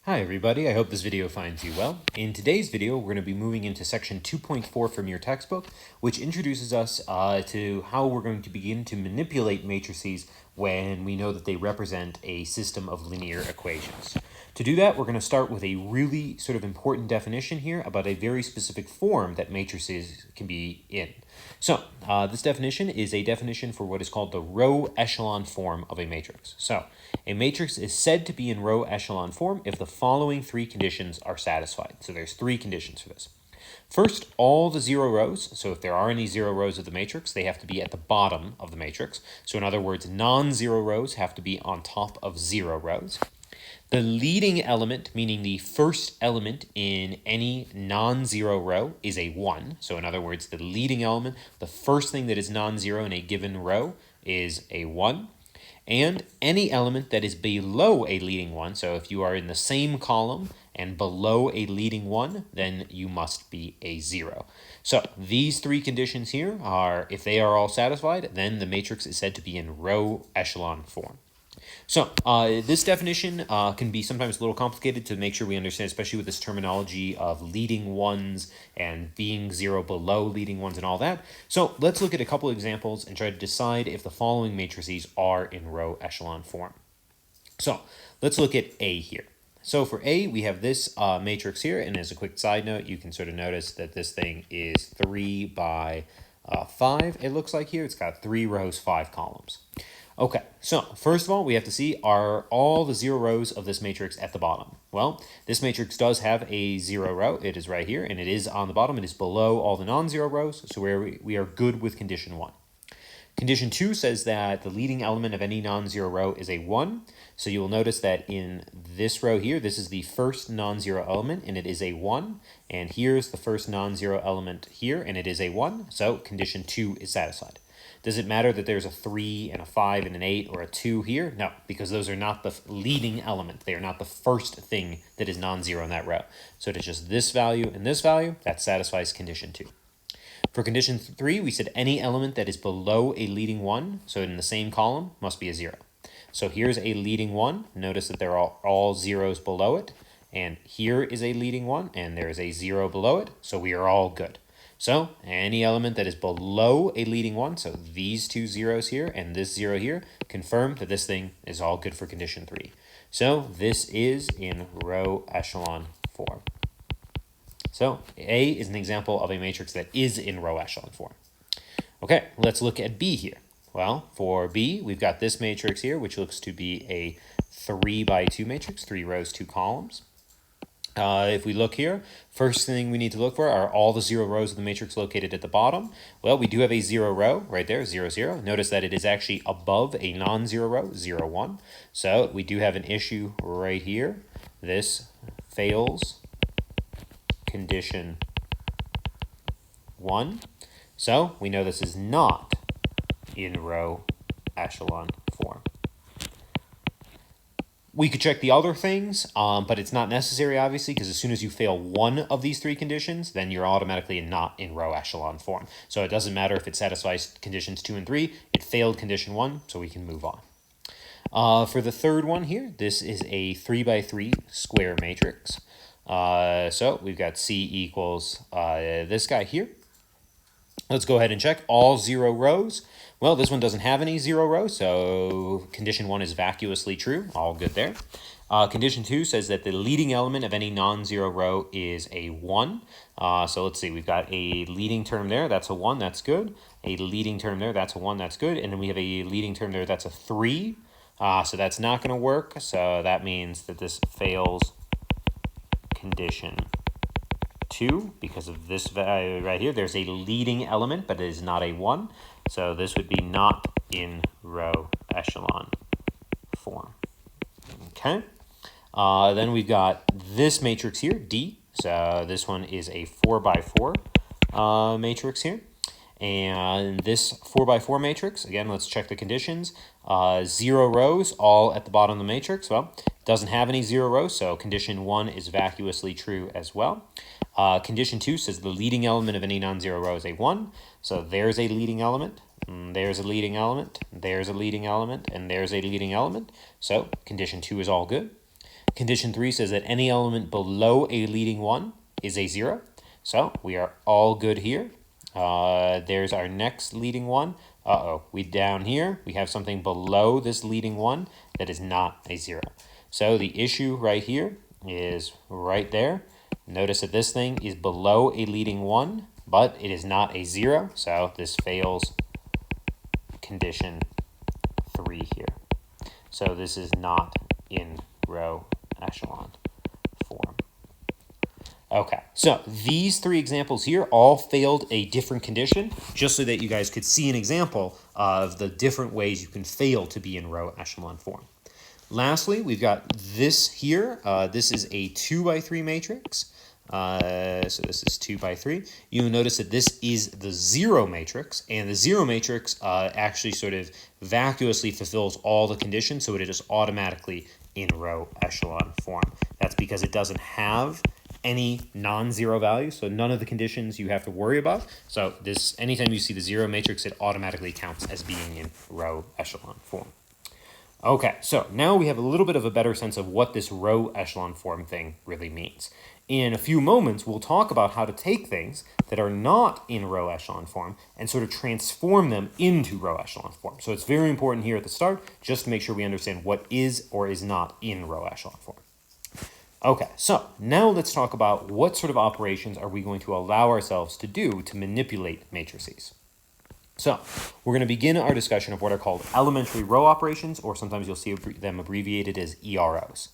Hi everybody, I hope this video finds you well. In today's video, we're going to be moving into section 2.4 from your textbook, which introduces us to how we're going to begin to manipulate matrices when we know that they represent a system of linear equations. To do that, we're going to start with a really sort of important definition here about a very specific form that matrices can be in. So this definition is a definition for what is called the row echelon form of a matrix. So a matrix is said to be in row echelon form if the following three conditions are satisfied. So there's three conditions for this. First, all the zero rows, so if there are any zero rows of the matrix, they have to be at the bottom of the matrix. So in other words, non-zero rows have to be on top of zero rows. The leading element, meaning the first element in any non-zero row, is a 1. So in other words, the leading element, the first thing that is non-zero in a given row is a 1. And any element that is below a leading 1, so if you are in the same column and below a leading 1, then you must be a 0. So these three conditions here are, if they are all satisfied, then the matrix is said to be in row echelon form. So this definition can be sometimes a little complicated to make sure we understand, especially with this terminology of leading ones and being 0 below leading ones and all that. So let's look at a couple examples and try to decide if the following matrices are in row echelon form. So let's look at A here. So for A, we have this matrix here, and as a quick side note, you can sort of notice that this thing is 3 by 5, it looks like here. It's got 3 rows, 5 columns. Okay, so first of all, we have to see, are all the 0 rows of this matrix at the bottom? Well, this matrix does have a 0 row. It is right here, and it is on the bottom. It is below all the non-zero rows, so we are good with condition 1. Condition 2 says that the leading element of any non-zero row is a 1. So you will notice that in this row here, this is the first non-zero element, and it is a 1. And here's the first non-zero element here, and it is a 1. So condition 2 is satisfied. Does it matter that there's a 3 and a 5 and an 8 or a 2 here? No, because those are not the leading element. They are not the first thing that is non-zero in that row. So it is just this value and this value. That satisfies condition 2. For condition 3, we said any element that is below a leading 1, so in the same column, must be a 0. So here's a leading 1. Notice that there are all zeros below it. And here is a leading 1, and there is a 0 below it. So we are all good. So any element that is below a leading 1, so these two zeros here and this 0 here, confirm that this thing is all good for condition 3. So this is in row echelon form. So A is an example of a matrix that is in row echelon form. Okay, let's look at B here. Well, for B, we've got this matrix here, which looks to be a 3 by 2 matrix, 3 rows, 2 columns. If we look here, first thing we need to look for are all the 0 rows of the matrix located at the bottom. Well, we do have a 0 row right there, 0, 0. Notice that it is actually above a non-zero row, 0, 1. So we do have an issue right here. This fails condition 1. So we know this is not in row echelon form. We could check the other things, but it's not necessary, obviously, because as soon as you fail one of these three conditions, then you're automatically not in row echelon form. So it doesn't matter if it satisfies conditions 2 and 3. It failed condition 1, so we can move on. For the third one here, this is a 3 by 3 square matrix. So we've got C equals this guy here. Let's go ahead and check all 0 rows. Well, this one doesn't have any 0 rows, so condition 1 is vacuously true. All good there. Condition 2 says that the leading element of any non-zero row is a 1. So let's see, we've got a leading term there, that's a 1, that's good. A leading term there, that's a 1, that's good. And then we have a leading term there, that's a 3. So that's not going to work, so that means that this fails condition 2 because of this value right here. There's a leading element, but it is not a 1. So this would be not in row echelon form. Okay. Then we've got this matrix here, D. So this one is a 4 by 4 matrix here. And this 4 by 4 matrix, again, let's check the conditions. 0 rows, all at the bottom of the matrix. Well, it doesn't have any 0 rows, so condition 1 is vacuously true as well. Condition 2 says the leading element of any non-zero row is a 1. So there's a leading element, there's a leading element, there's a leading element, and there's a leading element. So condition 2 is all good. Condition 3 says that any element below a leading 1 is a 0. So we are all good here. There's our next leading 1. We down here, we have something below this leading 1 that is not a 0. So the issue right here is right there. Notice that this thing is below a leading 1, but it is not a 0. So this fails condition 3 here. So this is not in row echelon form. Okay, so these 3 examples here all failed a different condition, just so that you guys could see an example of the different ways you can fail to be in row echelon form. Lastly, we've got this here. This is a 2 by 3 matrix. So this is 2 by 3. You'll notice that this is the 0 matrix, and the 0 matrix actually sort of vacuously fulfills all the conditions, so it is automatically in row echelon form. That's because it doesn't have any non-zero values, so none of the conditions you have to worry about. So this, anytime you see the 0 matrix, it automatically counts as being in row echelon form. Okay, so now we have a little bit of a better sense of what this row echelon form thing really means. In a few moments, we'll talk about how to take things that are not in row echelon form and sort of transform them into row echelon form. So it's very important here at the start just to make sure we understand what is or is not in row echelon form. Okay, so now let's talk about what sort of operations are we going to allow ourselves to do to manipulate matrices. So we're going to begin our discussion of what are called elementary row operations, or sometimes you'll see them abbreviated as EROs.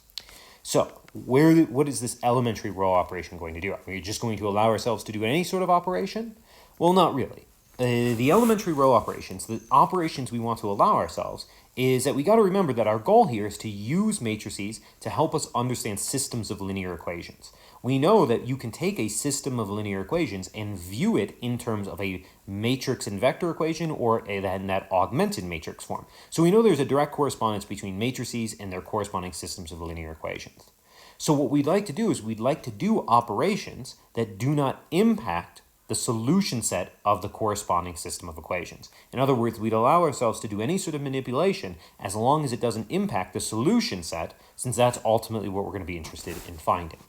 So what is this elementary row operation going to do? Are we just going to allow ourselves to do any sort of operation? Well, not really. The elementary row operations, the operations we want to allow ourselves, is that we got to remember that our goal here is to use matrices to help us understand systems of linear equations. We know that you can take a system of linear equations and view it in terms of a matrix and vector equation, or that augmented matrix form. So we know there's a direct correspondence between matrices and their corresponding systems of linear equations. So what we'd like to do is we'd like to do operations that do not impact the solution set of the corresponding system of equations. In other words, we'd allow ourselves to do any sort of manipulation as long as it doesn't impact the solution set, since that's ultimately what we're going to be interested in finding.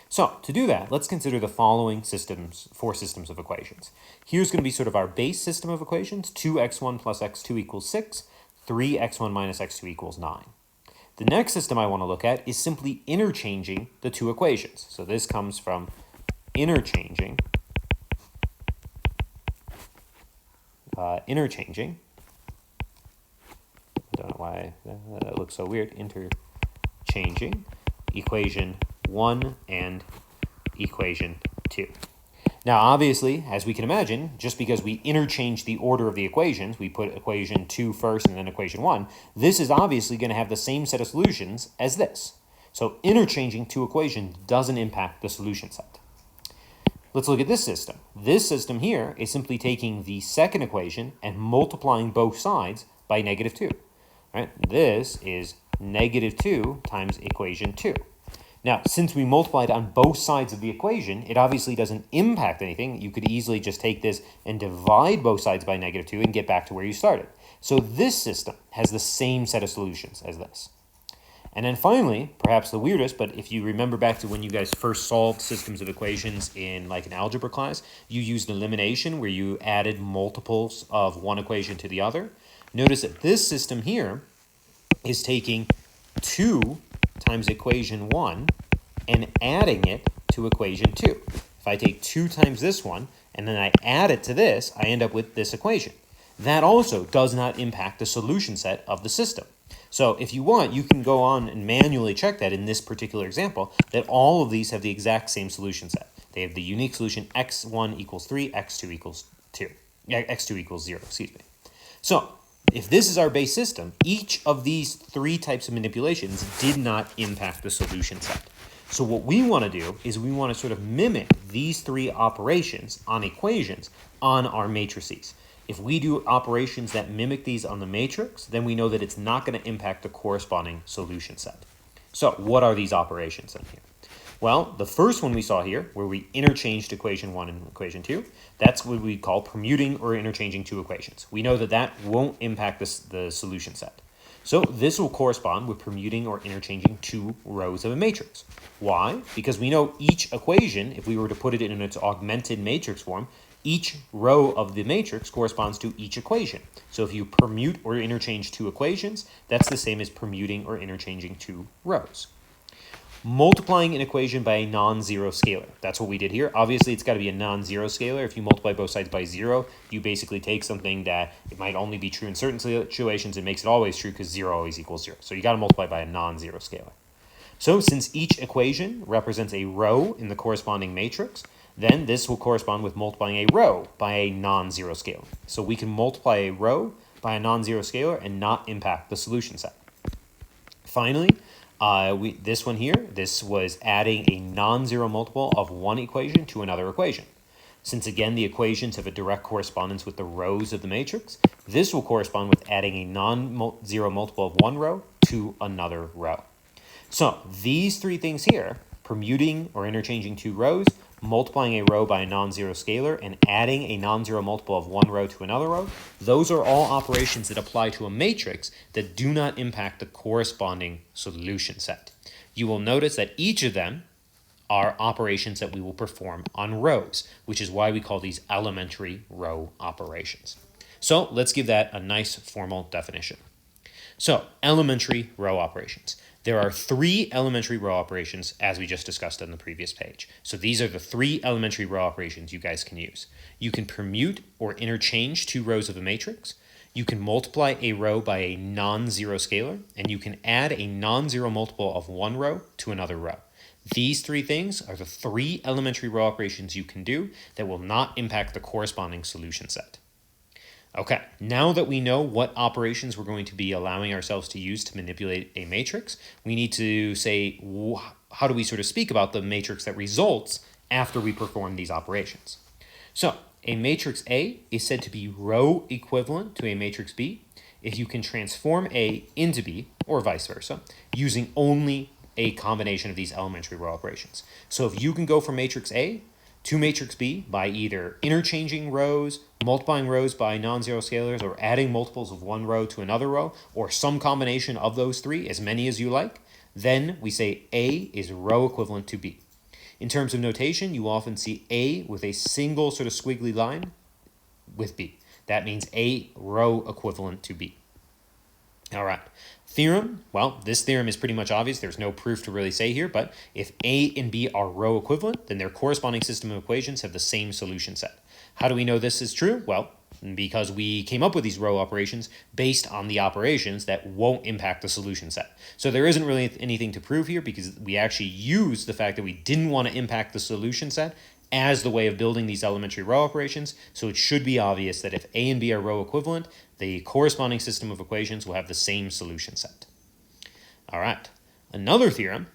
So to do that, let's consider the following four systems of equations. Here's going to be sort of our base system of equations: 2x1 plus x2 equals 6, 3x1 minus x2 equals 9. The next system I want to look at is simply interchanging the two equations. So this comes from interchanging. I don't know why that looks so weird. Interchanging equation 1 and equation 2. Now, obviously, as we can imagine, just because we interchange the order of the equations, we put equation 2 first and then equation 1, this is obviously going to have the same set of solutions as this. So interchanging two equations doesn't impact the solution set. Let's look at this system. This system here is simply taking the second equation and multiplying both sides by negative 2. Right? This is negative 2 times equation 2. Now, since we multiplied on both sides of the equation, it obviously doesn't impact anything. You could easily just take this and divide both sides by negative 2 and get back to where you started. So this system has the same set of solutions as this. And then finally, perhaps the weirdest, but if you remember back to when you guys first solved systems of equations in like an algebra class, you used elimination where you added multiples of one equation to the other. Notice that this system here is taking 2 times equation 1 and adding it to equation 2. If I take 2 times this one and then I add it to this, I end up with this equation. That also does not impact the solution set of the system. So if you want, you can go on and manually check that in this particular example, that all of these have the exact same solution set. They have the unique solution x1 equals 3, x2 equals 2. x2 equals 0, excuse me. So if this is our base system, each of these 3 types of manipulations did not impact the solution set. So what we want to do is we want to sort of mimic these 3 operations on equations on our matrices. If we do operations that mimic these on the matrix, then we know that it's not going to impact the corresponding solution set. So what are these operations then here? Well, the first one we saw here, where we interchanged equation 1 and equation 2, that's what we call permuting or interchanging two equations. We know that that won't impact the solution set. So this will correspond with permuting or interchanging two rows of a matrix. Why? Because we know each equation, if we were to put it in its augmented matrix form, each row of the matrix corresponds to each equation. So if you permute or interchange two equations, that's the same as permuting or interchanging two rows. Multiplying an equation by a non-zero scalar. That's what we did here. Obviously, it's got to be a non-zero scalar. If you multiply both sides by 0, you basically take something that it might only be true in certain situations and makes it always true because 0 always equals 0. So you got to multiply by a non-zero scalar. So since each equation represents a row in the corresponding matrix, then this will correspond with multiplying a row by a non-zero scalar. So we can multiply a row by a non-zero scalar and not impact the solution set. Finally, this one here, this was adding a non-zero multiple of one equation to another equation. Since again the equations have a direct correspondence with the rows of the matrix, this will correspond with adding a non-zero multiple of one row to another row. So these three things here, permuting or interchanging two rows, multiplying a row by a non-zero scalar, and adding a non-zero multiple of one row to another row, those are all operations that apply to a matrix that do not impact the corresponding solution set. You will notice that each of them are operations that we will perform on rows, which is why we call these elementary row operations. So let's give that a nice formal definition. So elementary row operations. There are three elementary row operations as we just discussed on the previous page. So these are the three elementary row operations you guys can use. You can permute or interchange two rows of a matrix. You can multiply a row by a non-zero scalar, and you can add a non-zero multiple of one row to another row. These three things are the three elementary row operations you can do that will not impact the corresponding solution set. Okay, now that we know what operations we're going to be allowing ourselves to use to manipulate a matrix, we need to say, how do we sort of speak about the matrix that results after we perform these operations? So a matrix A is said to be row equivalent to a matrix B if you can transform A into B, or vice versa, using only a combination of these elementary row operations. So if you can go from matrix A to matrix B by either interchanging rows, multiplying rows by non-zero scalars, or adding multiples of one row to another row, or some combination of those three, as many as you like, then we say A is row equivalent to B. In terms of notation, you often see A with a single sort of squiggly line with B. That means A row equivalent to B. All right. Theorem, well, this theorem is pretty much obvious. There's no proof to really say here, but if A and B are row equivalent, then their corresponding system of equations have the same solution set. How do we know this is true? Well, because we came up with these row operations based on the operations that won't impact the solution set. So there isn't really anything to prove here because we actually used the fact that we didn't want to impact the solution set as the way of building these elementary row operations. So it should be obvious that if A and B are row equivalent, the corresponding system of equations will have the same solution set. All right. Another theorem,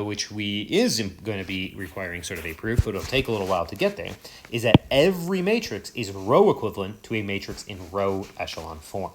which is going to be requiring sort of a proof, but it'll take a little while to get there, is that every matrix is row equivalent to a matrix in row echelon form.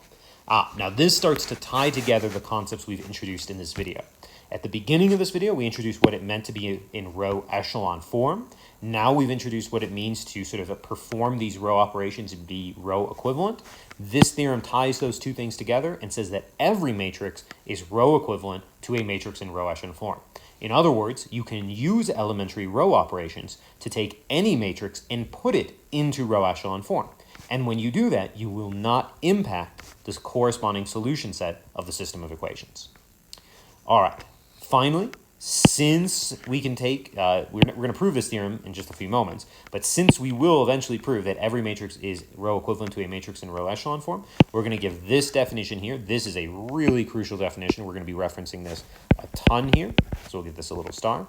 Now this starts to tie together the concepts we've introduced in this video. At the beginning of this video, we introduced what it meant to be in row echelon form. Now we've introduced what it means to sort of perform these row operations and be row equivalent. This theorem ties those two things together and says that every matrix is row equivalent to a matrix in row echelon form. In other words, you can use elementary row operations to take any matrix and put it into row echelon form. And when you do that, you will not impact this corresponding solution set of the system of equations. All right. Finally, since we can take, we're going to prove this theorem in just a few moments, but since we will eventually prove that every matrix is row equivalent to a matrix in row echelon form, we're going to give this definition here. This is a really crucial definition. We're going to be referencing this a ton here, so we'll give this a little star.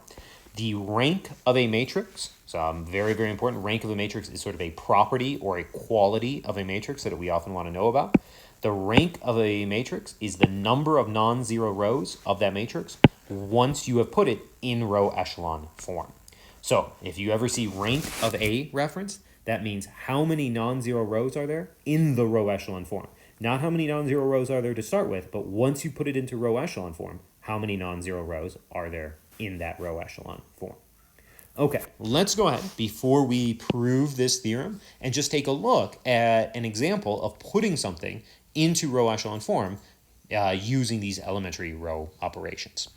The rank of a matrix, so very, very important, rank of a matrix is sort of a property or a quality of a matrix that we often want to know about. The rank of a matrix is the number of non-zero rows of that matrix once you have put it in row echelon form. So if you ever see rank of A referenced, that means how many non-zero rows are there in the row echelon form. Not how many non-zero rows are there to start with, but once you put it into row echelon form, how many non-zero rows are there in that row echelon form. Okay, let's go ahead before we prove this theorem and just take a look at an example of putting something into row echelon form using these elementary row operations.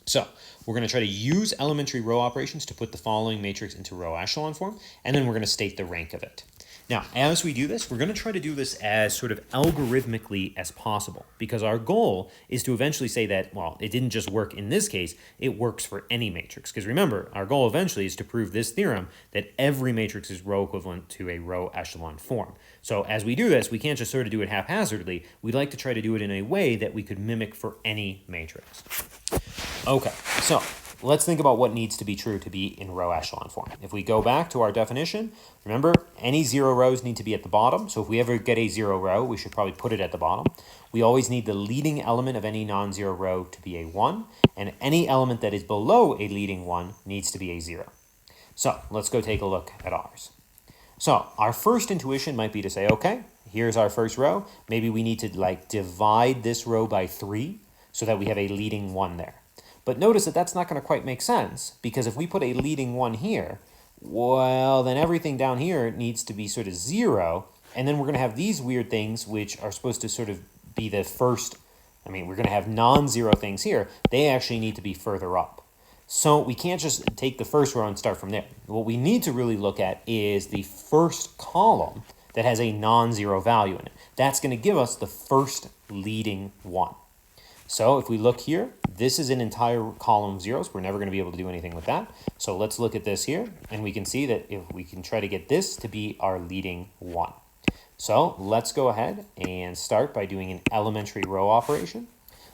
So we're going to try to use elementary row operations to put the following matrix into row echelon form, and then we're going to state the rank of it. Now, as we do this, we're going to try to do this as sort of algorithmically as possible, because our goal is to eventually say that, well, it didn't just work in this case, it works for any matrix. Because remember, our goal eventually is to prove this theorem that every matrix is row equivalent to a row echelon form. So as we do this, we can't just sort of do it haphazardly. We'd like to try to do it in a way that we could mimic for any matrix. Okay, so let's think about what needs to be true to be in row echelon form. If we go back to our definition, remember, any 0 rows need to be at the bottom. So if we ever get a 0 row, we should probably put it at the bottom. We always need the leading element of any non-zero row to be a 1, and any element that is below a leading 1 needs to be a 0. So let's go take a look at ours. So our first intuition might be to say, okay, here's our first row. Maybe we need to divide this row by 3 so that we have a leading 1 there. But notice that that's not going to quite make sense, because if we put a leading 1 here, well, then everything down here needs to be sort of 0, and then we're going to have these weird things which are supposed to sort of be the first. We're going to have non-zero things here. They actually need to be further up. So we can't just take the first row and start from there. What we need to really look at is the first column that has a non-zero value in it. That's going to give us the first leading 1. So if we look here, this is an entire column of zeros. We're never going to be able to do anything with that. So let's look at this here, and we can see that if we can try to get this to be our leading 1. So let's go ahead and start by doing an elementary row operation.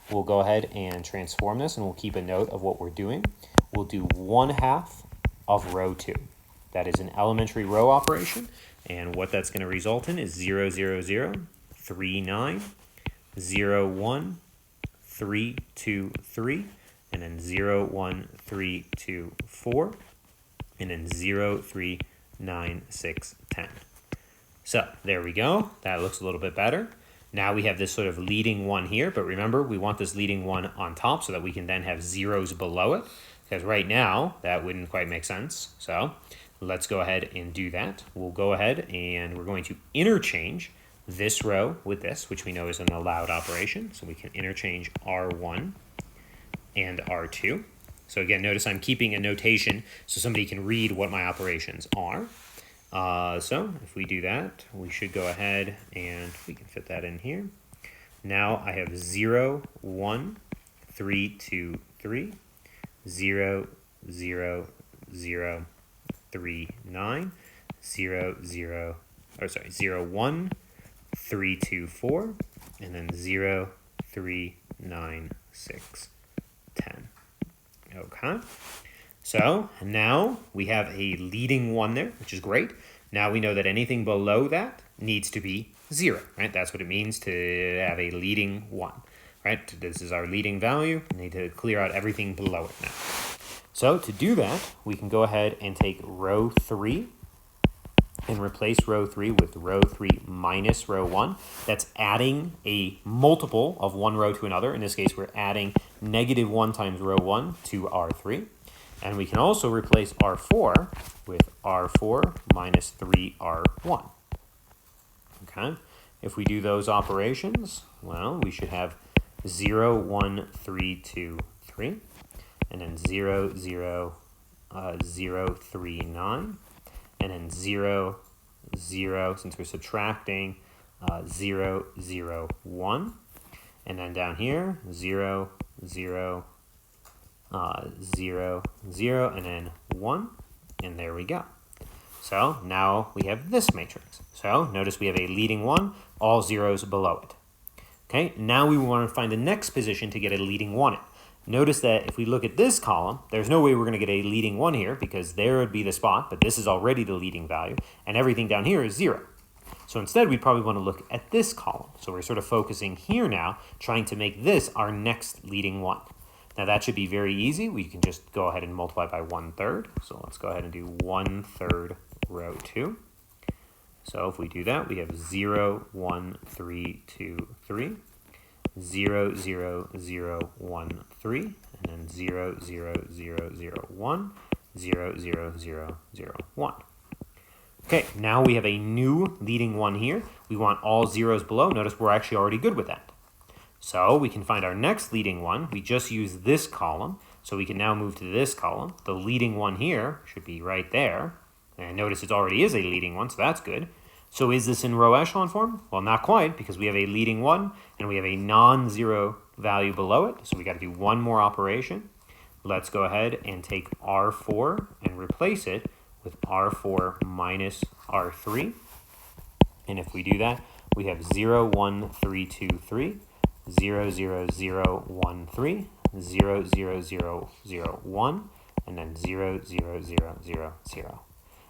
We'll go ahead and transform this, and we'll keep a note of what we're doing. We'll do 1/2 of row 2. That is an elementary row operation, and what that's going to result in is 0, 0, 0, 3, 9, 0, 1, 3, 2, 3, and then 0, 1, 3, 2, 4, and then 0, 3, 9, 6, 10. So there we go. That looks a little bit better. Now we have this sort of leading 1 here, but remember, we want this leading 1 on top so that we can then have zeros below it, because right now that wouldn't quite make sense. So let's go ahead and do that. We'll go ahead and we're going to interchange this row with this, which we know is an allowed operation. So we can interchange R1 and R2. So again, notice I'm keeping a notation so somebody can read what my operations are. So if we do that, we should go ahead and we can fit that in here. Now I have 0, 1, 3, 2, 3, 0, 0, 0, 3, 9, 0, 0, 0, 1, 3, 2, 4, and then 0, 3, 9, 6, 10. Okay. So now we have a leading 1 there, which is great. Now we know that anything below that needs to be 0, right? That's what it means to have a leading 1, right? This is our leading value. We need to clear out everything below it now. So to do that, we can go ahead and take row 3 and replace row 3 with row 3 minus row 1. That's adding a multiple of one row to another. In this case, we're adding -1 times row 1 to R3. And we can also replace R4 with R4 minus 3R1. Okay, if we do those operations, well, we should have 0, 1, 3, 2, 3, and then 0, 0, 0, 3, 9, and then 0, 0, since we're subtracting, 0, 0, 1, and then down here, 0, 0, 0, 0, and then 1, and there we go. So now we have this matrix. So notice we have a leading 1, all zeros below it. Okay, now we want to find the next position to get a leading 1 in. Notice that if we look at this column, there's no way we're going to get a leading 1 here, because there would be the spot, but this is already the leading value, and everything down here is 0. So instead, we'd probably want to look at this column. So we're sort of focusing here now, trying to make this our next leading 1. Now that should be very easy. We can just go ahead and multiply by 1/3. So let's go ahead and do 1/3 row 2. So if we do that, we have 0, 1, 3, 2, 3, 0, 0, 0, 1, 3, and then 0, 0, 0, 0, 1, 0, 0, 0, 0, 1. Okay, now we have a new leading 1 here. We want all zeros below. Notice we're actually already good with that. So we can find our next leading one. We just use this column. So we can now move to this column. The leading one here should be right there. And notice it already is a leading one, so that's good. So is this in row echelon form? Well, not quite, because we have a leading one and we have a non-zero value below it. So we got to do one more operation. Let's go ahead and take R4 and replace it with R4 minus R3. And if we do that, we have 0, 1, 3, 2, 3, 0, 0, 0, 1, 3, 0, 0, 0, 0, 1, and then 0, 0, 0, 0, 0.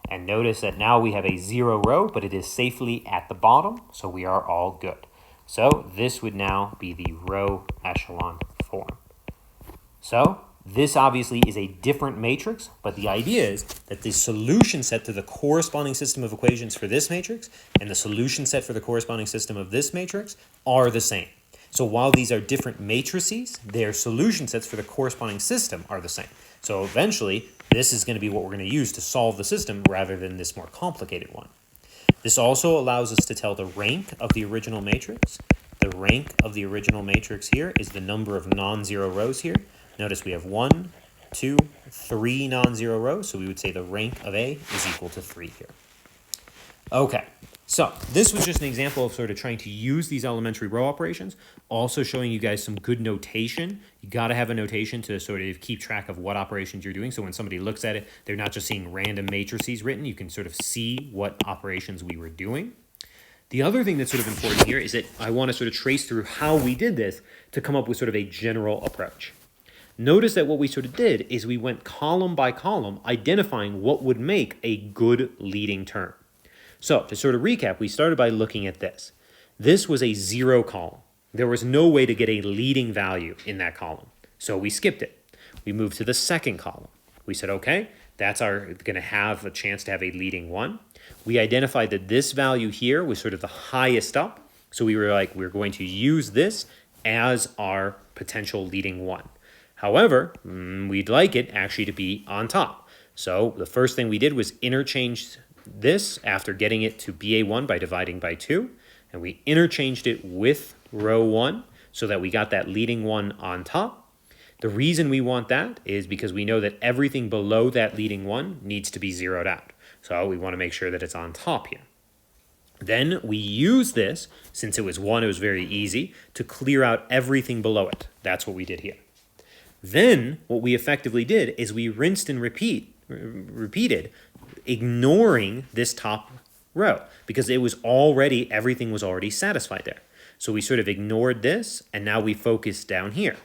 And notice that now we have a 0 row, but it is safely at the bottom, so we are all good. So this would now be the row echelon form. So this obviously is a different matrix, but the idea is that the solution set to the corresponding system of equations for this matrix and the solution set for the corresponding system of this matrix are the same. So while these are different matrices, their solution sets for the corresponding system are the same. So eventually, this is going to be what we're going to use to solve the system rather than this more complicated one. This also allows us to tell the rank of the original matrix. The rank of the original matrix here is the number of non-zero rows here. Notice we have 1, 2, 3 non-zero rows, so we would say the rank of A is equal to 3 here. Okay, so this was just an example of sort of trying to use these elementary row operations, also showing you guys some good notation. You got to have a notation to sort of keep track of what operations you're doing, so when somebody looks at it, they're not just seeing random matrices written. You can sort of see what operations we were doing. The other thing that's sort of important here is that I want to sort of trace through how we did this to come up with sort of a general approach. Notice that what we sort of did is we went column by column, identifying what would make a good leading term. So to sort of recap, we started by looking at this. This was a 0 column. There was no way to get a leading value in that column. So we skipped it. We moved to the second column. We said, okay, that's going to have a chance to have a leading 1. We identified that this value here was sort of the highest up. So we were like, we're going to use this as our potential leading 1. However, we'd like it actually to be on top. So the first thing we did was interchange this after getting it to BA1 by dividing by 2. And we interchanged it with row 1 so that we got that leading 1 on top. The reason we want that is because we know that everything below that leading 1 needs to be zeroed out. So we want to make sure that it's on top here. Then we use this, since it was 1, it was very easy, to clear out everything below it. That's what we did here. Then what we effectively did is we rinsed and repeated, ignoring this top row because it was already, everything was already satisfied there. So we sort of ignored this and now we focused down here.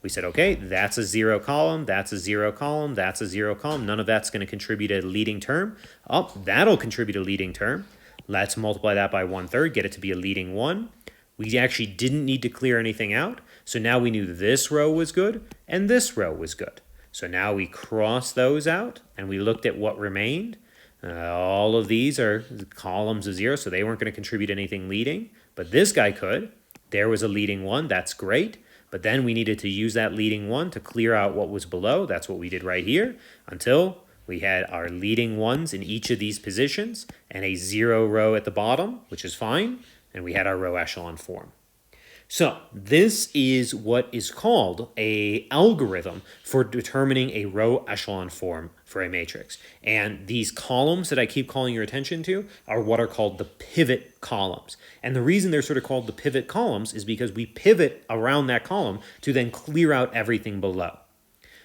We said, okay, that's a 0 column, that's a 0 column, that's a 0 column. None of that's going to contribute a leading term. Oh, that'll contribute a leading term. Let's multiply that by 1/3, get it to be a leading 1. We actually didn't need to clear anything out. So now we knew this row was good and this row was good. So now we crossed those out and we looked at what remained. All of these are columns of 0, so they weren't going to contribute anything leading. But this guy could. There was a leading 1. That's great. But then we needed to use that leading 1 to clear out what was below. That's what we did right here until we had our leading 1s in each of these positions and a 0 row at the bottom, which is fine. And we had our row echelon form. So this is what is called an algorithm for determining a row echelon form for a matrix. And these columns that I keep calling your attention to are what are called the pivot columns. And the reason they're sort of called the pivot columns is because we pivot around that column to then clear out everything below.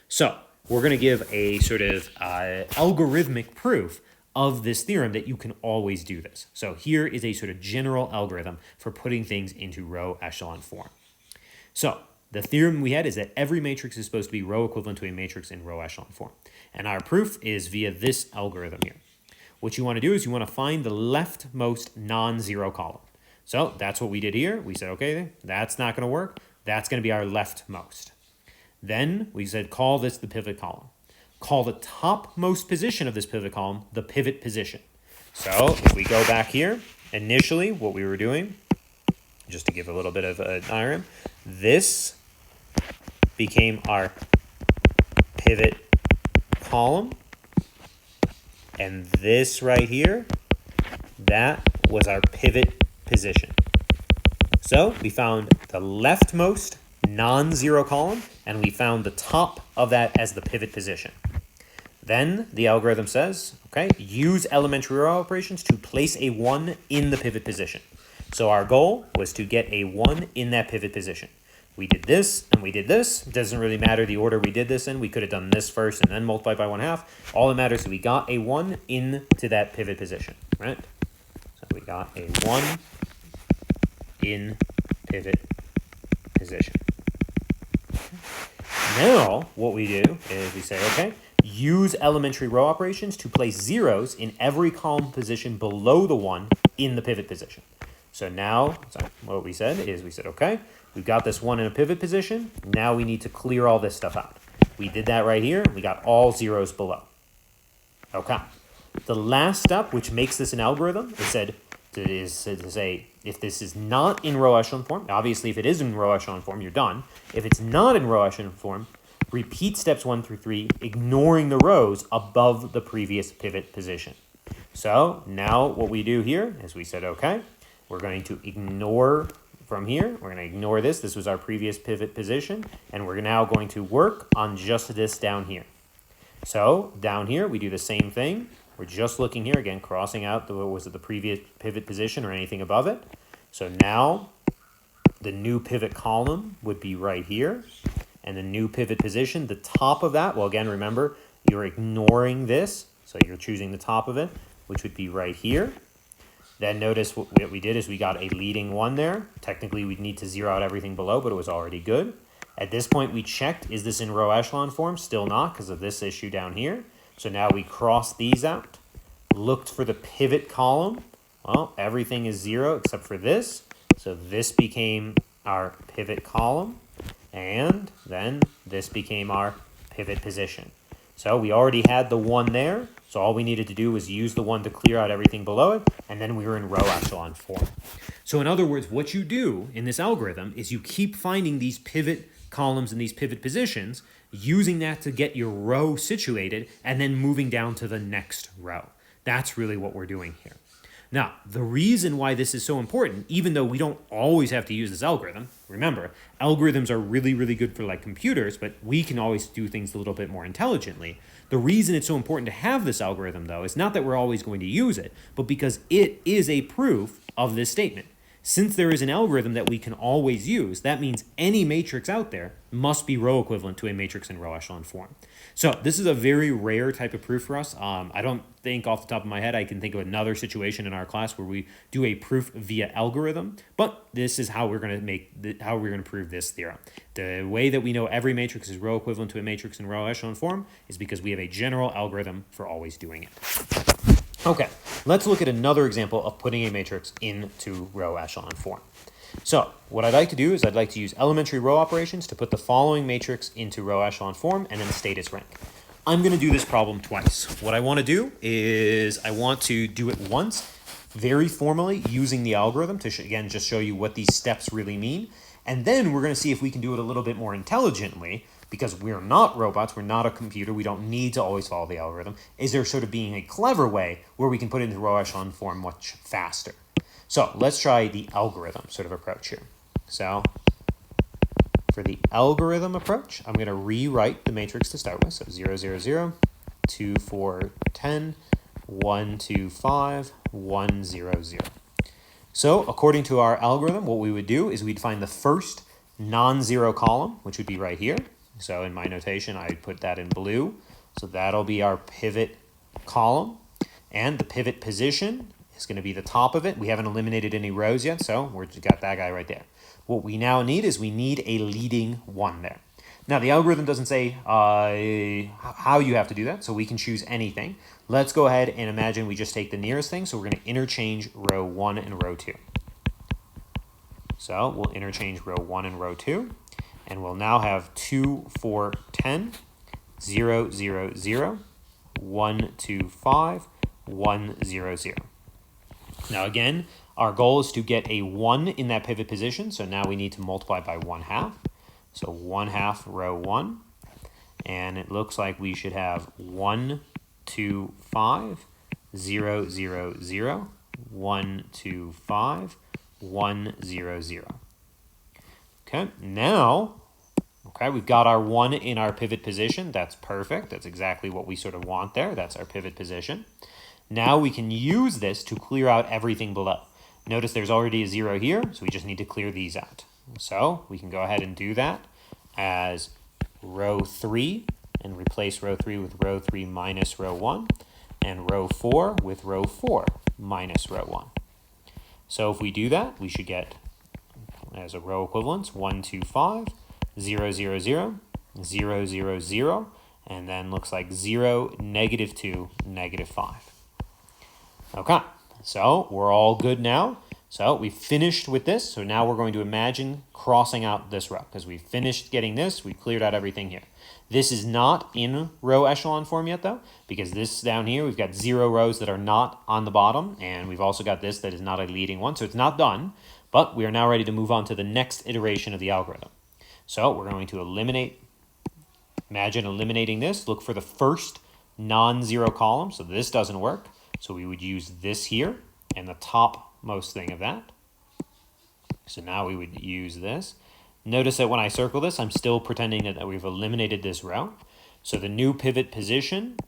So we're going to give a sort of algorithmic proof of this theorem that you can always do this. So here is a sort of general algorithm for putting things into row echelon form. So the theorem we had is that every matrix is supposed to be row equivalent to a matrix in row echelon form. And our proof is via this algorithm here. What you want to do is you want to find the leftmost non-zero column. So that's what we did here. We said, okay, that's not going to work. That's going to be our leftmost. Then we said, call this the pivot column. Call the topmost position of this pivot column the pivot position. So if we go back here, initially what we were doing, just to give a little bit of a diagram, this became our pivot column. And this right here, that was our pivot position. So we found the leftmost non-zero column, and we found the top of that as the pivot position. Then the algorithm says, okay, use elementary row operations to place a 1 in the pivot position. So our goal was to get a 1 in that pivot position. We did this and we did this. It doesn't really matter the order we did this in. We could have done this first and then multiplied by 1/2. All that matters is we got a 1 into that pivot position, right? So we got a 1 in pivot position. Now what we do is we say, okay, use elementary row operations to place zeros in every column position below the 1 in the pivot position. So now, what we said is we said, okay, we've got this 1 in a pivot position. Now we need to clear all this stuff out. We did that right here. We got all zeros below. Okay. The last step, which makes this an algorithm, is to say if this is not in row echelon form, obviously if it is in row echelon form, you're done. If it's not in row echelon form, repeat steps 1 through 3, ignoring the rows above the previous pivot position. So now what we do here is we said, okay, we're going to ignore from here. We're going to ignore this. This was our previous pivot position, and we're now going to work on just this down here. So down here, we do the same thing. We're just looking here, again, crossing out the previous pivot position or anything above it. So now the new pivot column would be right here. And the new pivot position, the top of that, well, again, remember, you're ignoring this. So you're choosing the top of it, which would be right here. Then notice what we did is we got a leading 1 there. Technically, we'd need to zero out everything below, but it was already good. At this point, we checked, is this in row echelon form? Still not, because of this issue down here. So now we crossed these out, looked for the pivot column. Well, everything is 0 except for this. So this became our pivot column, and then this became our pivot position. So we already had the 1 there. So all we needed to do was use the 1 to clear out everything below it, and then we were in row echelon form. So in other words, what you do in this algorithm is you keep finding these pivot columns and these pivot positions, using that to get your row situated, and then moving down to the next row. That's really what we're doing here. Now, the reason why this is so important, even though we don't always have to use this algorithm, remember, algorithms are really, really good for like computers, but we can always do things a little bit more intelligently. The reason it's so important to have this algorithm, though, is not that we're always going to use it, but because it is a proof of this statement. Since there is an algorithm that we can always use, that means any matrix out there must be row equivalent to a matrix in row echelon form. So this is a very rare type of proof for us. I don't think off the top of my head I can think of another situation in our class where we do a proof via algorithm, but this is how we're going to prove this theorem. The way that we know every matrix is row equivalent to a matrix in row echelon form is because we have a general algorithm for always doing it. Okay, let's look at another example of putting a matrix into row echelon form. So what I'd like to do is I'd like to use elementary row operations to put the following matrix into row echelon form and then state its rank. I'm going to do this problem twice. What I want to do is I want to do it once, very formally using the algorithm to, again, just show you what these steps really mean. And then we're going to see if we can do it a little bit more intelligently, because we're not robots, we're not a computer, we don't need to always follow the algorithm. Is there sort of being a clever way where we can put it into row echelon form much faster? So let's try the algorithm sort of approach here. So for the algorithm approach, I'm going to rewrite the matrix to start with. So 0, 0, 0, 2, 4, 10, 1, 2, 5, 1, 0, 0. So according to our algorithm, what we would do is we'd find the first non-zero column, which would be right here. So in my notation, I put that in blue. So that'll be our pivot column. And the pivot position is going to be the top of it. We haven't eliminated any rows yet, so we've got that guy right there. What we now need is we need a leading 1 there. Now, the algorithm doesn't say how you have to do that, so we can choose anything. Let's go ahead and imagine we just take the nearest thing. So we're going to interchange row 1 and row 2. So we'll interchange row 1 and row 2. And we'll now have 2, 4, 10, 0, 0, 0, 1, 2, 5, 1, 0, 0. Now again, our goal is to get a 1 in that pivot position. So now we need to multiply by 1/2. So 1/2 row 1. And it looks like we should have 1, 2, 5, 0, 0, 0, 1, 2, 5, 1, 0, 0. Okay, now, we've got our 1 in our pivot position. That's perfect. That's exactly what we sort of want there. That's our pivot position. Now we can use this to clear out everything below. Notice there's already a 0 here, so we just need to clear these out. So we can go ahead and do that as row 3 and replace row 3 with row 3 minus row 1 and row 4 with row 4 minus row 1. So if we do that, we should get, as a row equivalence, 1, 2, 5, 0, 0, 0, 0, 0, 0, and then looks like 0, negative 2, negative 5. Okay, so we're all good now. So we finished with this. So now we're going to imagine crossing out this row because we finished getting this. We cleared out everything here. This is not in row echelon form yet though, because this down here, we've got 0 rows that are not on the bottom. And we've also got this that is not a leading one. So it's not done, but we are now ready to move on to the next iteration of the algorithm. So we're going to imagine eliminating this. Look for the first non-zero column. So this doesn't work. So we would use this here and the topmost thing of that. So now we would use this. Notice that when I circle this, I'm still pretending that we've eliminated this row. So the new pivot position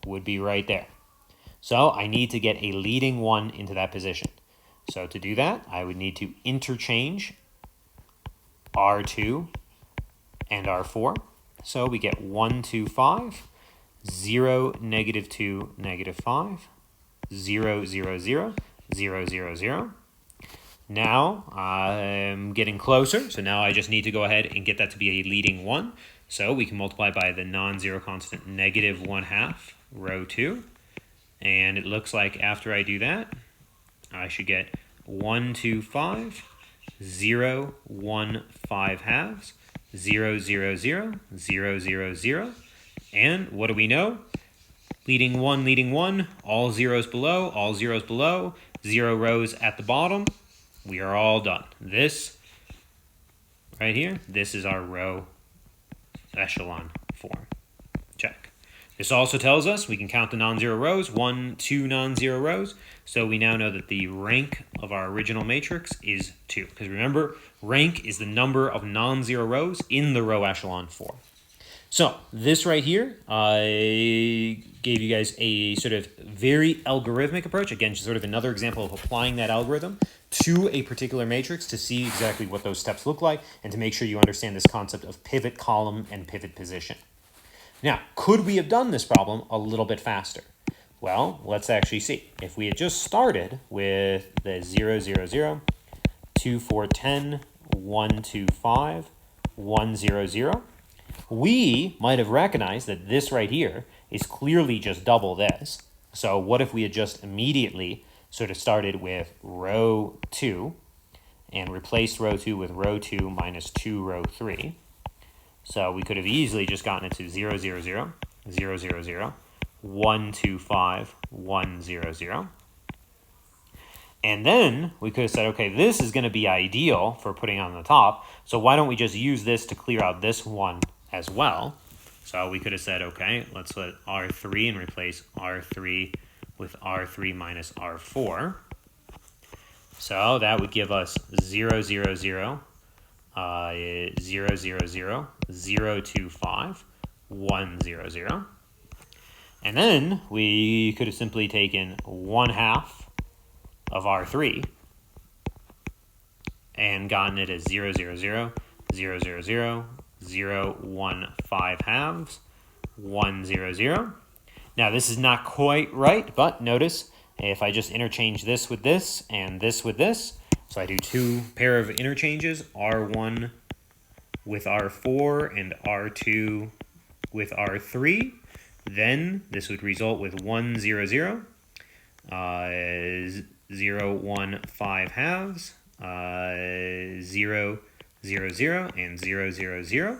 would be right there. So I need to get a leading 1 into that position. So to do that, I would need to interchange R2 and R4. So we get 1, 2, 5, 0, negative 2, negative 5, 0, 0, 0, 0, 0, 0. Now I'm getting closer, so now I just need to go ahead and get that to be a leading 1. So we can multiply by the non-zero constant negative 1/2, row 2. And it looks like after I do that, I should get 1, 2, 5, 0, 1, 5 halves, 0, 0, 0, 0, 0, 0. And what do we know? Leading 1, all zeros below, 0 rows at the bottom. We are all done. This right here, this is our row echelon form. Check. This also tells us we can count the non-zero rows, 1, 2 non-zero rows. So we now know that the rank of our original matrix is 2. Because remember, rank is the number of non-zero rows in the row echelon form. So this right here, I gave you guys a sort of very algorithmic approach. Again, sort of another example of applying that algorithm to a particular matrix to see exactly what those steps look like and to make sure you understand this concept of pivot column and pivot position. Now, could we have done this problem a little bit faster? Well, let's actually see. If we had just started with the 0, 0, 0, 2, 4, 10, 1, 2, 5, 1, 0, 0, we might have recognized that this right here is clearly just double this. So what if we had just immediately sort of started with row 2 and replaced row 2 with row 2 minus 2 row 3. So we could have easily just gotten it to 0, 0, 0, 0, 0, 0, 1, 2, 5, 1, 0, 0. And then we could have said, okay, this is going to be ideal for putting on the top. So why don't we just use this to clear out this one as well? So we could have said, okay, let's let R3 and replace R3 with R3 minus R4. So that would give us 0, 0, 0, 0, 0, 0, 0, 2, 5, 1, 0, 0. And then we could have simply taken 1/2 of R3 and gotten it as 0, 0, 0, 0, 0, 0, 0, 1, 5 halves, 1, 0, 0. Now this is not quite right, but notice if I just interchange this with this and this with this, so I do 2 pair of interchanges, R1 with R4 and R2 with R3, then this would result with 1, 0, 0, 0, 1, 5 halves, 0, 0, 0, and 0, 0, 0.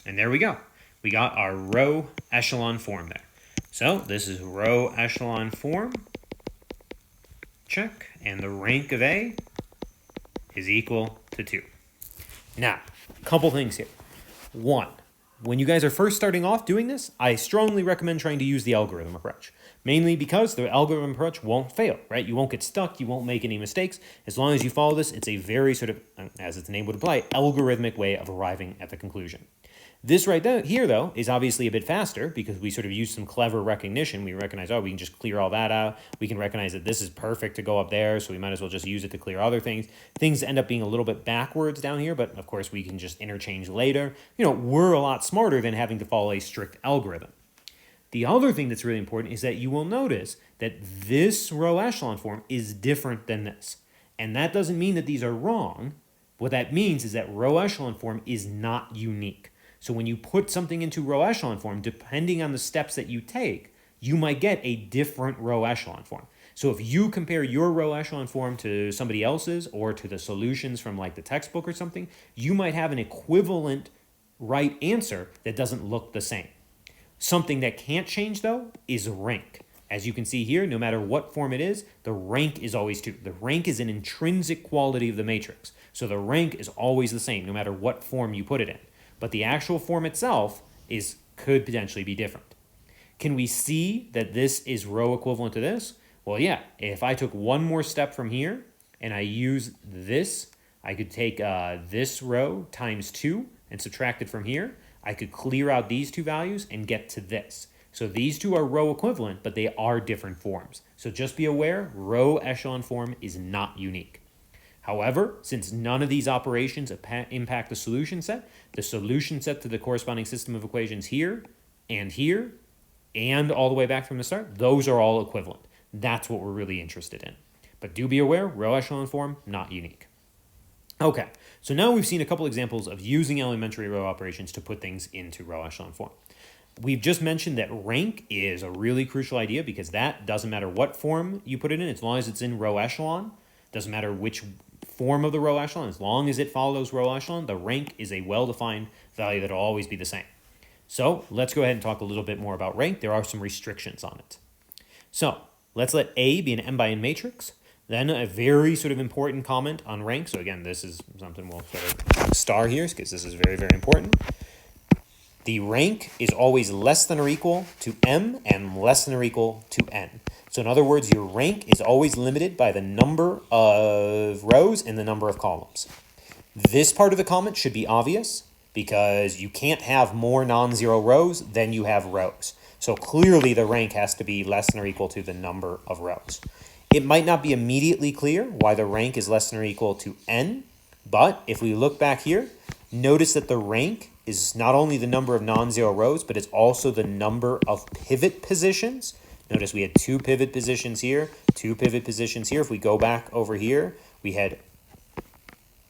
And there we go. We got our row echelon form there. So this is row echelon form. Check. And the rank of A is equal to 2. Now, a couple things here. 1, when you guys are first starting off doing this, I strongly recommend trying to use the algorithm approach. Mainly because the algorithm approach won't fail, right? You won't get stuck, you won't make any mistakes. As long as you follow this, it's a very sort of, as its name would imply, algorithmic way of arriving at the conclusion. This right here, though, is obviously a bit faster because we sort of use some clever recognition. We recognize, oh, we can just clear all that out. We can recognize that this is perfect to go up there, so we might as well just use it to clear other things. Things end up being a little bit backwards down here, but of course we can just interchange later. You know, we're a lot smarter than having to follow a strict algorithm. The other thing that's really important is that you will notice that this row echelon form is different than this. And that doesn't mean that these are wrong. What that means is that row echelon form is not unique. So when you put something into row echelon form, depending on the steps that you take, you might get a different row echelon form. So if you compare your row echelon form to somebody else's or to the solutions from like the textbook or something, you might have an equivalent right answer that doesn't look the same. Something that can't change, though, is rank. As you can see here, no matter what form it is, the rank is always 2. The rank is an intrinsic quality of the matrix. So the rank is always the same, no matter what form you put it in. But the actual form itself could potentially be different. Can we see that this is row equivalent to this? Well, yeah. If I took one more step from here and I use this, I could take this row times 2 and subtract it from here. I could clear out these two values and get to this. So these two are row equivalent, but they are different forms. So just be aware, row echelon form is not unique. However, since none of these operations impact the solution set to the corresponding system of equations here, and all the way back from the start, those are all equivalent. That's what we're really interested in. But do be aware, row echelon form, not unique. Okay, so now we've seen a couple examples of using elementary row operations to put things into row echelon form. We've just mentioned that rank is a really crucial idea because that doesn't matter what form you put it in, as long as it's in row echelon. Doesn't matter which form of the row echelon, as long as it follows row echelon, the rank is a well-defined value that will always be the same. So let's go ahead and talk a little bit more about rank. There are some restrictions on it. So let's let A be an m by n matrix. Then a very sort of important comment on rank. So again, this is something we'll sort of star here because this is very, very important. The rank is always less than or equal to m and less than or equal to n. So in other words, your rank is always limited by the number of rows and the number of columns. This part of the comment should be obvious because you can't have more non-zero rows than you have rows. So clearly the rank has to be less than or equal to the number of rows. It might not be immediately clear why the rank is less than or equal to n, but if we look back here, notice that the rank is not only the number of non-zero rows, but it's also the number of pivot positions. Notice we had 2 pivot positions here, 2 pivot positions here. If we go back over here,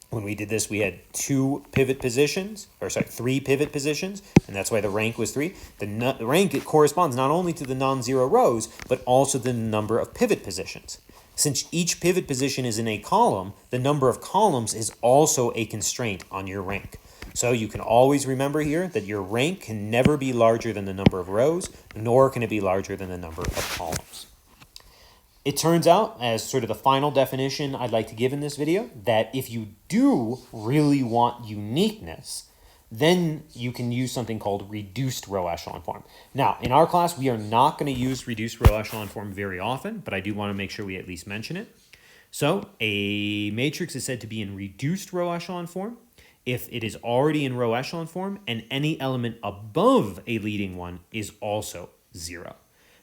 when we did this, we had 3 pivot positions, and that's why the rank was 3. The rank corresponds not only to the non-zero rows, but also the number of pivot positions. Since each pivot position is in a column, the number of columns is also a constraint on your rank. So you can always remember here that your rank can never be larger than the number of rows, nor can it be larger than the number of columns. It turns out, as sort of the final definition I'd like to give in this video, that if you do really want uniqueness, then you can use something called reduced row echelon form. Now, in our class, we are not going to use reduced row echelon form very often, but I do want to make sure we at least mention it. So a matrix is said to be in reduced row echelon form if it is already in row echelon form and any element above a leading one is also 0.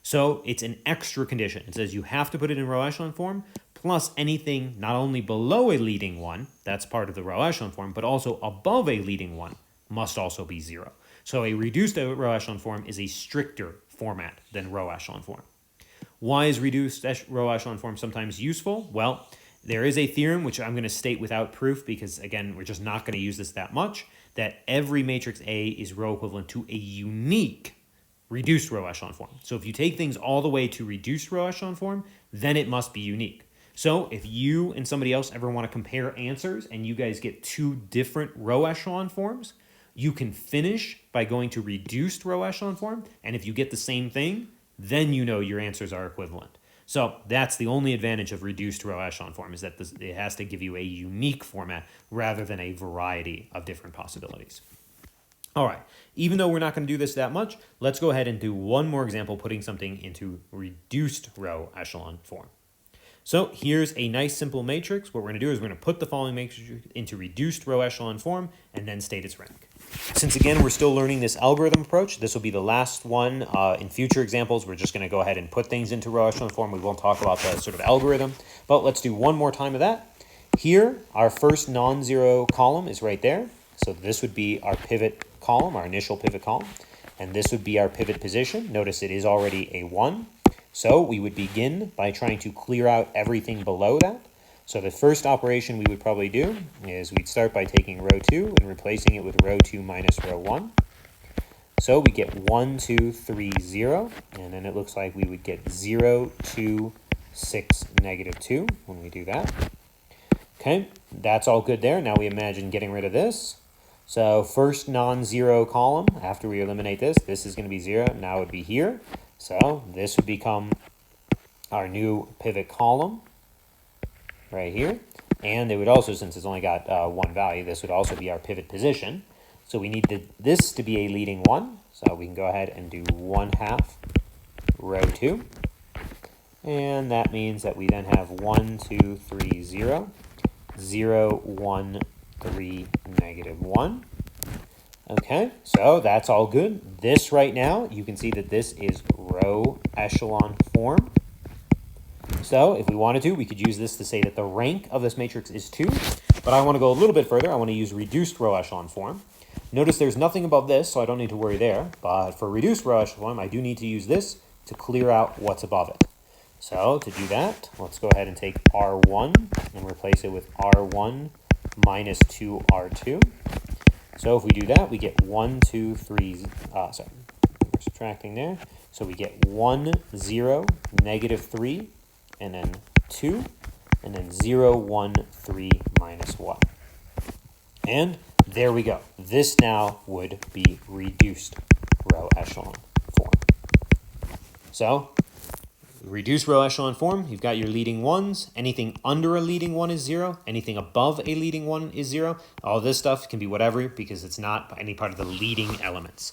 So it's an extra condition. It says you have to put it in row echelon form plus anything not only below a leading one, that's part of the row echelon form, but also above a leading one must also be 0. So a reduced row echelon form is a stricter format than row echelon form. Why is reduced row echelon form sometimes useful? Well, there is a theorem, which I'm going to state without proof because, again, we're just not going to use this that much, that every matrix A is row equivalent to a unique reduced row echelon form. So if you take things all the way to reduced row echelon form, then it must be unique. So if you and somebody else ever want to compare answers and you guys get 2 different row echelon forms, you can finish by going to reduced row echelon form, and if you get the same thing, then you know your answers are equivalent. So that's the only advantage of reduced row echelon form, is that it has to give you a unique format rather than a variety of different possibilities. All right, even though we're not going to do this that much, let's go ahead and do one more example putting something into reduced row echelon form. So here's a nice simple matrix. What we're going to do is we're going to put the following matrix into reduced row echelon form and then state its rank. Since again, we're still learning this algorithm approach, this will be the last one. In future examples, we're just going to go ahead and put things into row echelon form. We won't talk about the sort of algorithm, but let's do one more time of that. Here, our first non-zero column is right there. So this would be our pivot column, our initial pivot column, and this would be our pivot position. Notice it is already a 1. So we would begin by trying to clear out everything below that. So the first operation we would probably do is we'd start by taking row 2 and replacing it with row 2 minus row 1. So we get 1, 2, 3, 0, and then it looks like we would get 0, 2, 6, negative 2 when we do that. Okay, that's all good there. Now we imagine getting rid of this. So first non-zero column, after we eliminate this is going to be 0. Now it would be here. So this would become our new pivot column right here. And it would also, since it's only got one value, this would also be our pivot position. So we need this to be a leading 1. So we can go ahead and do 1/2 row 2. And that means that we then have 1, 2, 3, 0, 0, 1, 3, negative 1. Okay, so that's all good. This right now, you can see that this is row echelon form. So if we wanted to, we could use this to say that the rank of this matrix is 2. But I want to go a little bit further. I want to use reduced row echelon form. Notice there's nothing above this, so I don't need to worry there. But for reduced row echelon form, I do need to use this to clear out what's above it. So to do that, let's go ahead and take R1 and replace it with R1 minus 2R2. So if we do that, we get 1, 2, 3, we're subtracting there. So we get 1, 0, negative 3, and then 2, and then 0, 1, 3, minus 1. And there we go. This now would be reduced row echelon form. So reduced row echelon form, you've got your leading 1s. Anything under a leading 1 is 0. Anything above a leading 1 is 0. All this stuff can be whatever because it's not any part of the leading elements.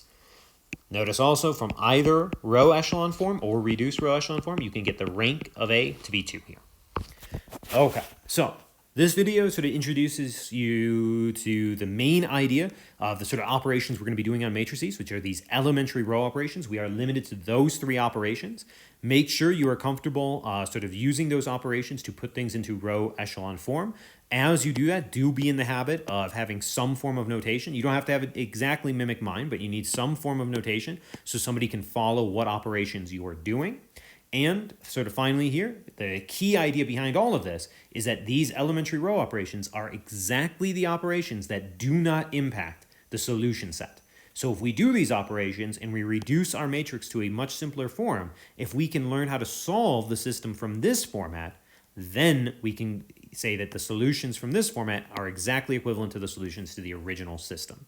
Notice also from either row echelon form or reduced row echelon form, you can get the rank of A to be 2 here. Okay, so this video sort of introduces you to the main idea of the sort of operations we're going to be doing on matrices, which are these elementary row operations. We are limited to those 3 operations. Make sure you are comfortable sort of using those operations to put things into row echelon form. As you do that, do be in the habit of having some form of notation. You don't have to have it exactly mimic mine, but you need some form of notation so somebody can follow what operations you are doing. And sort of finally here, the key idea behind all of this is that these elementary row operations are exactly the operations that do not impact the solution set. So if we do these operations and we reduce our matrix to a much simpler form, if we can learn how to solve the system from this format, then we can say that the solutions from this format are exactly equivalent to the solutions to the original system.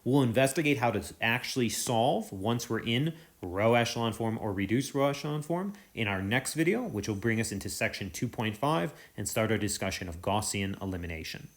We'll investigate how to actually solve once we're in row echelon form or reduced row echelon form in our next video, which will bring us into section 2.5 and start our discussion of Gaussian elimination.